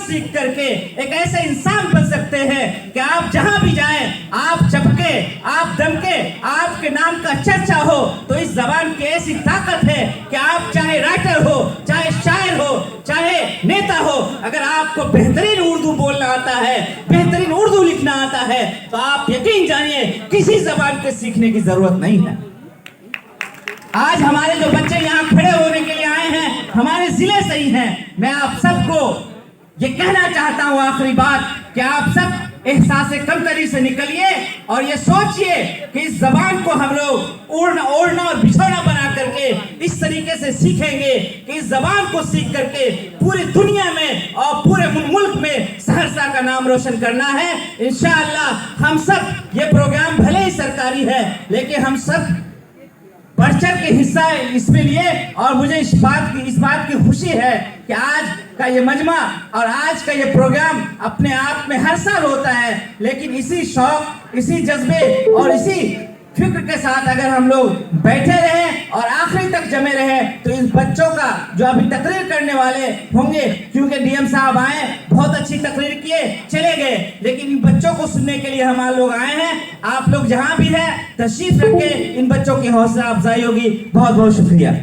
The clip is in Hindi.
सीख करके एक ऐसे इंसान बन सकते हैं कि आप जहां भी जाएं, आप चपके, आप दमके, आपके नाम का चर्चा हो। तो इस जबान की ऐसी ताकत है कि आप चाहे राइटर हो, चाहे शायर हो, चाहे नेता हो, अगर आपको बेहतरीन उर्दू बोलना आता है, बेहतरीन उर्दू लिखना आता है, तो आप यकीन जानिए किसी जबान के सीखने की जरूरत नहीं है। आज हमारे जो बच्चे यहाँ खड़े होने के लिए आए हैं, हमारे जिले से ही हैं। मैं आप सबको ये कहना चाहता हूँ आखिरी बात कि आप सब एहसास कमतरी से निकलिए और ये सोचिए कि इस जबान को हम लोग ओढ़ना और बिछौना बना करके इस तरीके से सीखेंगे कि इस जबान को सीख करके पूरी दुनिया में और पूरे मुल्क में सहरसा का नाम रोशन करना है। इंशाअल्लाह हम सब, ये प्रोग्राम भले ही सरकारी है लेकिन हम सब बढ़ चढ़ के हिस्सा इसमें लिए। और मुझे इस बात की खुशी है कि आज का ये मजमा और आज का ये प्रोग्राम अपने आप में हर साल होता है, लेकिन इसी शौक, इसी जज्बे और इसी फिक्र के साथ अगर हम लोग बैठे रहे और आखिरी तक जमे रहे तो इन बच्चों का जो अभी तकरीर करने वाले होंगे, क्योंकि डीएम साहब आए, बहुत अच्छी तकरीर किए, चले गए, लेकिन इन बच्चों को सुनने के लिए हम लोग आए हैं। आप लोग जहां भी है तशरीफ रखें, इन बच्चों की हौसला अफजाई होगी। बहुत बहुत शुक्रिया।